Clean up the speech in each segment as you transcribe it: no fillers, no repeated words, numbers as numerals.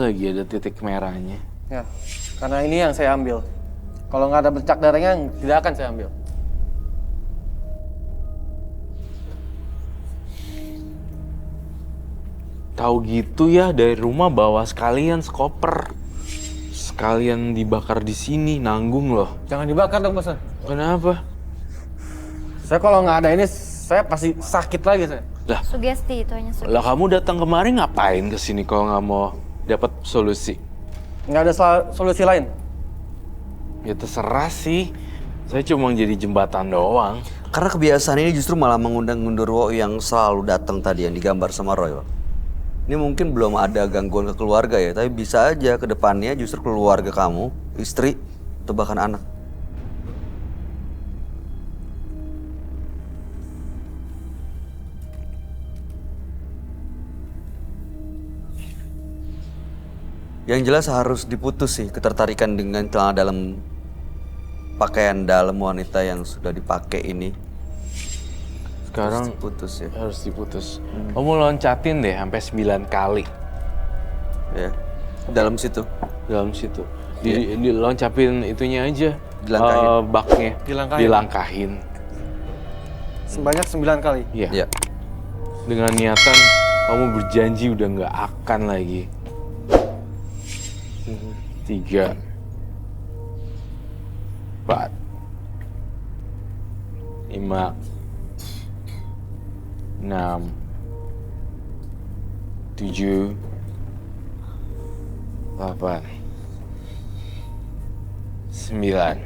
lagi ada titik merahnya. Ya, karena ini yang saya ambil. Kalau nggak ada bercak darahnya, tidak akan saya ambil. Tahu gitu ya, dari rumah bawa sekalian skoper. Sekalian dibakar di sini, nanggung loh. Jangan dibakar dong, Bos. Kenapa? Saya kalau nggak ada ini, saya pasti sakit lagi saya. Lah, Sugesti itu hanya sugesti. lah kamu datang kemari ngapain ke sini kalau nggak mau dapat solusi? Nggak ada solusi lain. Ya terserah sih. Saya cuma jadi jembatan doang. Karena kebiasaan ini justru malah mengundang Gundurwo yang selalu datang tadi yang digambar sama Roy, Pak. Ini mungkin belum ada gangguan ke keluarga ya, tapi bisa aja ke depannya justru keluarga kamu, istri, atau bahkan anak. Yang jelas harus diputus sih ketertarikan dengan celana dalam, pakaian dalam wanita yang sudah dipakai ini. Sekarang Putus ya. harus diputus. Kamu loncatin deh sampai 9 kali Ya. Dalam situ. dalam situ. Diloncapin itunya aja. Dilangkahin. Baknya. Dilangkahin. Dilangkahin. Sebanyak 9 kali. Iya. Ya. Dengan niatan kamu berjanji udah nggak akan lagi. 3, 4, 5, 6, 7, 8, 9.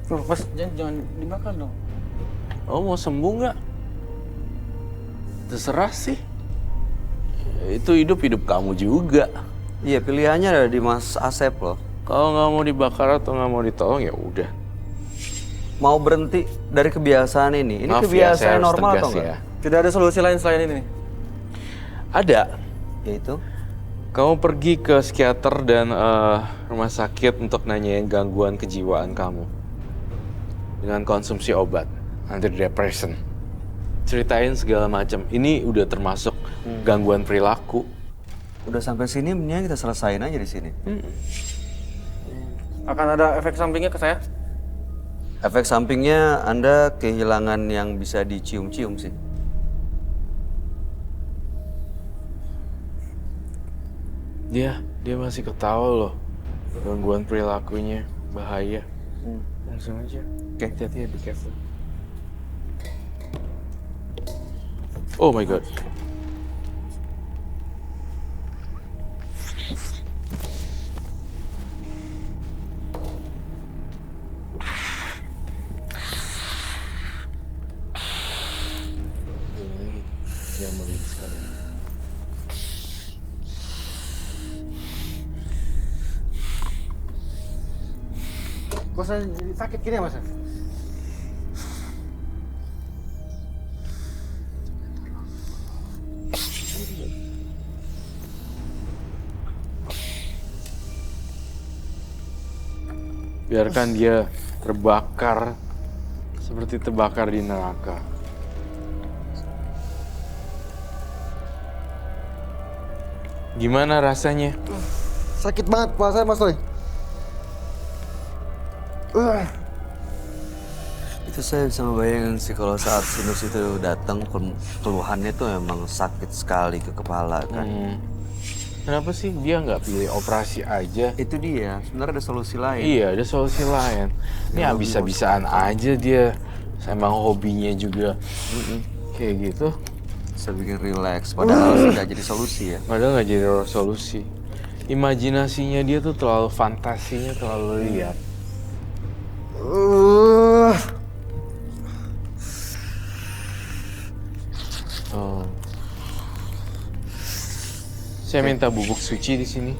Tuh, Bos, jangan dibakar dong. Oh, mau sembuh nggak? Terserah sih. Itu hidup kamu juga. Iya, pilihannya ada di Mas Asep loh. Kalau nggak mau dibakar atau nggak mau ditolong ya udah. Mau berhenti dari kebiasaan ini. Ini Maaf ya, saya kebiasaan harus normal tegas atau enggak? ya. Tidak ada solusi lain selain ini nih. Ada. Yaitu Kamu pergi ke psikiater dan rumah sakit untuk nanyain gangguan kejiwaan kamu. Dengan konsumsi obat antidepresan. Ceritain segala macam. Ini udah termasuk gangguan perilaku. udah sampai sini, mendingan kita selesain aja di sini. Akan ada efek sampingnya ke saya? Efek sampingnya Anda kehilangan yang bisa dicium-cium sih. Dia masih ketawa loh. Gangguan perilakunya bahaya. Langsung aja. Oke. Hati-hati ya, be careful. Oh my god. Jangan melihat sekali. Kok saya jadi sakit gini ya, Mas? Biarkan dia terbakar seperti terbakar di neraka. Gimana rasanya? Sakit banget kepala saya, Mas Roy. Itu saya bisa ngebayangin sih kalau saat sinus itu datang, keluhannya tuh emang sakit sekali ke kepala kan. Kenapa sih dia nggak pilih operasi aja? Itu dia, sebenarnya ada solusi lain. Iya, ada solusi lain. Ini habis-habisan aja dia. Emang hobinya juga kayak gitu. Bisa bikin relax, padahal nggak jadi solusi ya. Padahal nggak jadi solusi. Imajinasinya dia tuh terlalu fantasinya terlalu liar. Oh. Saya minta bubuk suci di sini.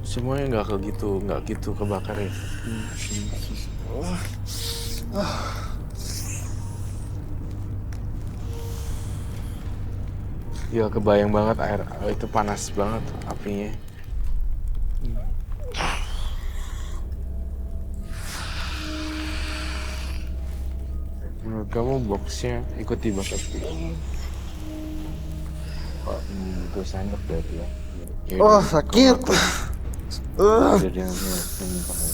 Semuanya nggak gitu kebakar ya. Ya kebayang banget air itu panas banget apinya. Menurut kamu boxnya ikuti bakat itu sendok berarti ya? Oh, sakit. Jadi nanti kamu.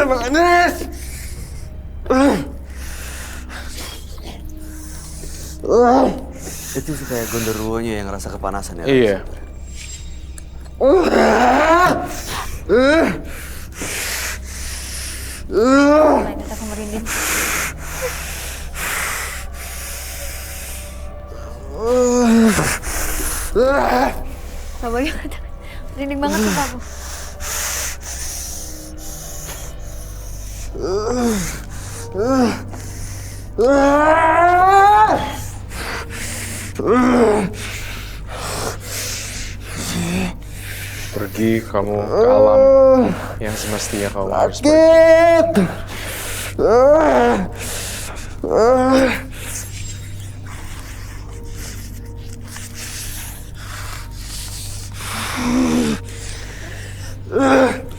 Panas. Itu sih kayak gondorwonya yang ngerasa kepanasan ya. Iya. Lain kita merinding. Gak boleh, merinding banget sumpah aku. Pergi kamu ke alam yang semestinya kamu harus pergi. Sakit.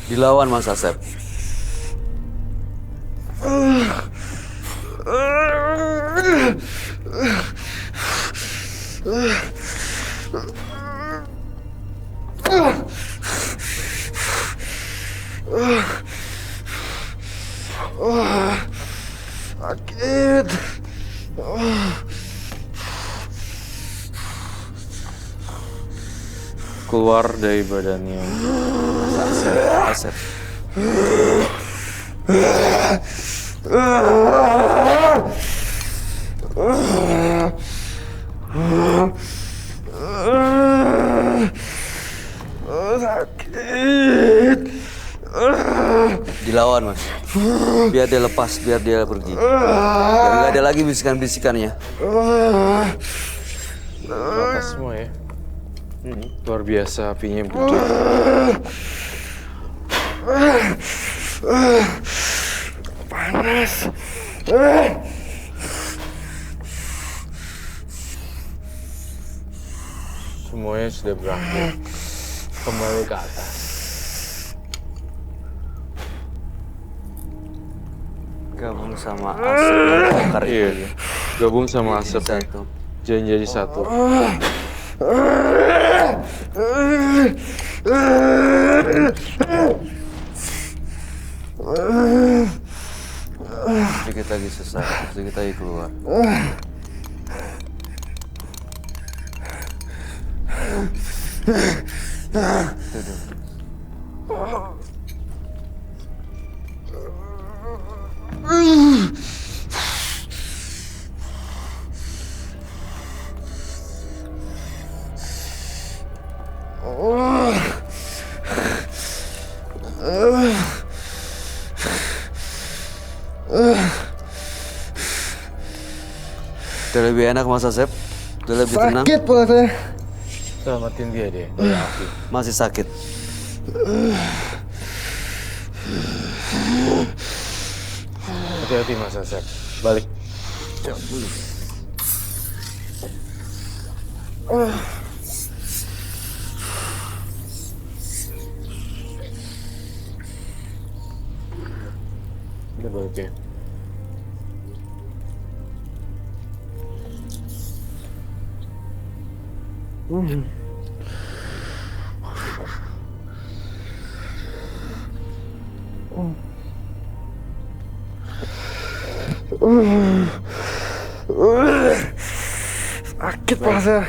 Dilawan Mas Asep. Sakit. Keluar dari badannya. Asep. Sakit. Dilawan Mas. Biar dia lepas, biar dia pergi. Biar nggak ada lagi bisikan-bisikannya. Lepas semua ya. Luar biasa apinya gede. Panas. Semuanya sudah berakhir. Kembali ke atas. Gabung sama Asep yang bakar Iya. itu. Gabung sama Jadi asap satu. jadi satu. Sedikit lagi selesai, sedikit lagi keluar. Duduk. Udah lebih enak Mas Asep? Udah lebih tenang? Sakit pula saya. Selamatin dia deh dari api. Masih sakit? Hati-hati Mas Asep. Balik. Udah balik ya. Sakit pula saya.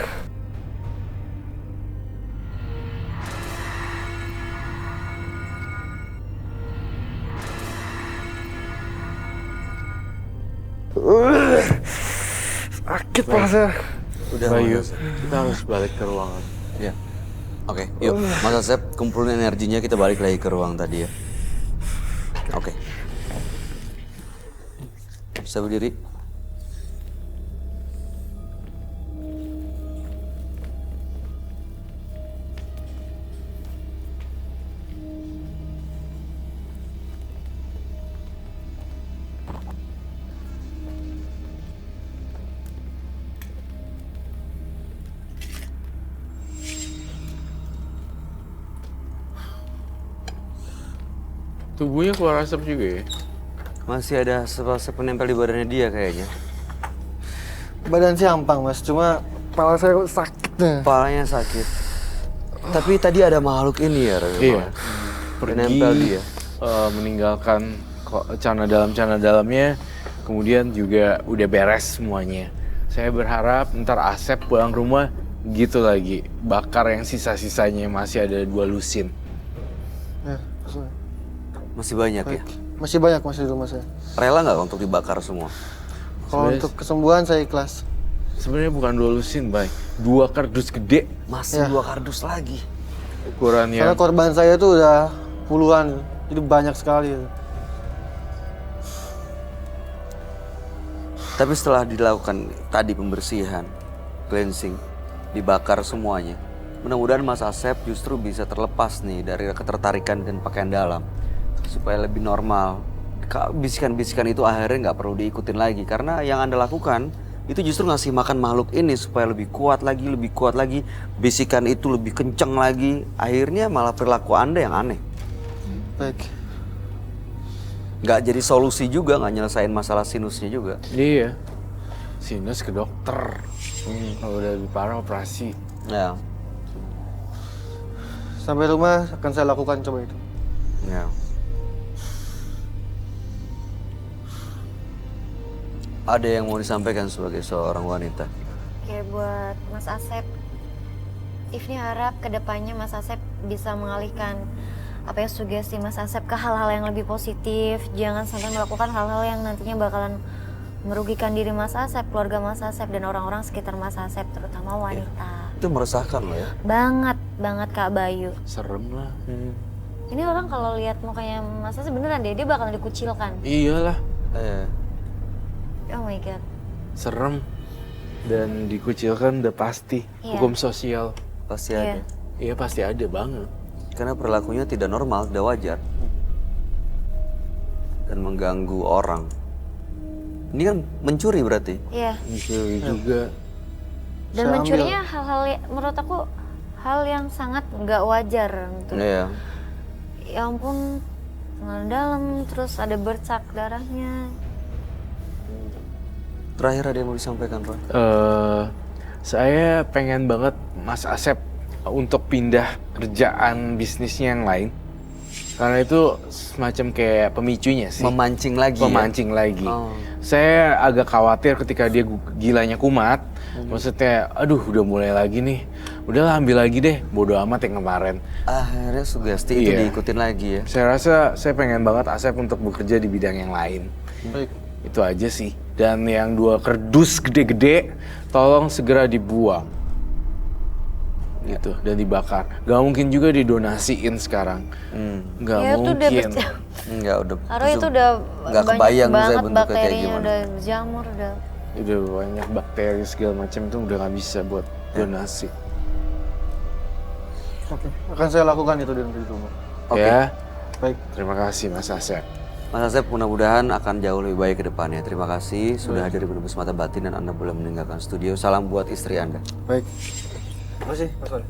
Sakit rasanya. Udah, Bayu, Mas Asep. kita harus balik ke ruangan. Ya. Oke, yuk Mas Asep kumpulin energinya, kita balik lagi ke ruang tadi ya. Oke. Bisa berdiri. Tubuhnya keluar asap juga ya? Masih ada asap-asap penempel di badannya dia kayaknya. Badan sih ampang mas, cuma kepala saya kok sakit nih. Kepalanya sakit. Tapi tadi ada makhluk ini ya, Roy. Iya. Penempel dia. Meninggalkan cana dalamnya, kemudian juga udah beres semuanya. Saya berharap ntar Asep pulang rumah gitu lagi, bakar yang sisa-sisanya, masih ada 2 lusin. Ya, maksudnya. Masih banyak ya? Masih banyak masih di rumah saya. Rela nggak untuk dibakar semua? Kalau Sebenarnya- untuk kesembuhan saya ikhlas. Sebenarnya bukan 2 lusin, Bay. 2 kardus gede Masih Ya. 2 kardus lagi. ukurannya. Karena korban saya itu udah puluhan, jadi banyak sekali. Tapi setelah dilakukan tadi pembersihan, cleansing, dibakar semuanya, mudah-mudahan Mas Asep justru bisa terlepas nih dari ketertarikan dan pakaian dalam supaya lebih normal. Bisikan-bisikan itu akhirnya nggak perlu diikutin lagi karena yang Anda lakukan itu justru ngasih makan makhluk ini supaya lebih kuat lagi, bisikan itu lebih kenceng lagi, akhirnya malah perilaku Anda yang aneh. Baik. Nggak jadi solusi juga, nggak nyelesain masalah sinusnya juga. Iya. Sinus ke dokter. Kalau udah lebih parah operasi. Ya, Sampai rumah akan saya lakukan coba itu. ya. Ada yang mau disampaikan sebagai seorang wanita? Oke, buat Mas Asep, Ifni harap kedepannya Mas Asep bisa mengalihkan apa ya sugesti Mas Asep ke hal-hal yang lebih positif. Jangan sampai melakukan hal-hal yang nantinya bakalan merugikan diri Mas Asep, keluarga Mas Asep, dan orang-orang sekitar Mas Asep, terutama wanita. Itu meresahkan loh ya. Banget Kak Bayu. Serem lah. Ini orang kalau lihat mukanya Mas Asep beneran deh, dia bakalan dikucilkan. Iyalah, Oh my god. serem. Dan dikucilkan udah pasti. Iya. Hukum sosial. Pasti Iya. ada. Iya pasti ada banget. Karena perilakunya tidak normal, tidak wajar. Dan mengganggu orang. Ini kan mencuri berarti. Iya. Mencuri juga. Dan Saya mencurinya hal-hal menurut aku hal yang sangat nggak wajar gitu. Iya. Ya ampun, tangan dalam terus ada bercak darahnya. Terakhir ada yang mau disampaikan, Pak? Saya pengen banget Mas Asep untuk pindah kerjaan bisnisnya yang lain. Karena itu semacam kayak pemicunya sih. Memancing lagi Memancing lagi. Oh. Saya agak khawatir ketika dia gilanya kumat. Maksudnya, aduh udah mulai lagi nih. Udahlah ambil lagi deh, bodo amat yang kemarin. Akhirnya sugesti itu Iya. diikutin lagi ya. Saya rasa saya pengen banget Asep untuk bekerja di bidang yang lain. Baik. Itu aja sih. Dan yang 2 kerdus gede-gede, tolong segera dibuang. Gitu, dan dibakar. Gak mungkin juga didonasiin sekarang. Gak Ya itu udah mungkin. Enggak, udah. Karena itu udah nggak banyak kebayang saya banget bentuknya kayak bakterinya, gimana. udah jamur, udah. Udah banyak bakteri segala macam itu udah gak bisa buat donasi. Oke. Akan saya lakukan itu di rumah. Oke. Ya, Baik. terima kasih Mas Asep. Mas Asep mudah-mudahan akan jauh lebih baik ke depannya. Terima kasih sudah hadir di Menembus Mata Batin dan Anda boleh meninggalkan studio. Salam buat istri Anda. Baik. Terima kasih, Mas Wali.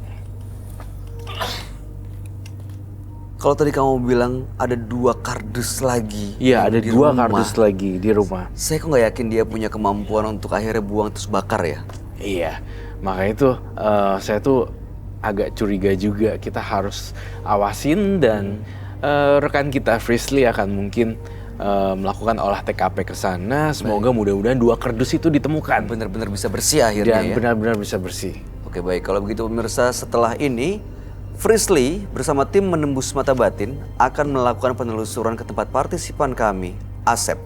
Kalau tadi kamu bilang ada 2 kardus lagi. Iya, ada di 2 rumah. kardus lagi di rumah. Saya kok nggak yakin dia punya kemampuan untuk akhirnya buang terus bakar ya. Iya, makanya itu saya tuh agak curiga juga. Kita harus awasin dan rekan kita Frisley akan mungkin melakukan olah TKP ke sana. Semoga mudah-mudahan 2 kardus itu ditemukan Benar-benar bisa bersih akhirnya dan ya. benar-benar bisa bersih. Oke baik, kalau begitu pemirsa setelah ini Frisley bersama tim Menembus Mata Batin akan melakukan penelusuran ke tempat partisipan kami, Asep.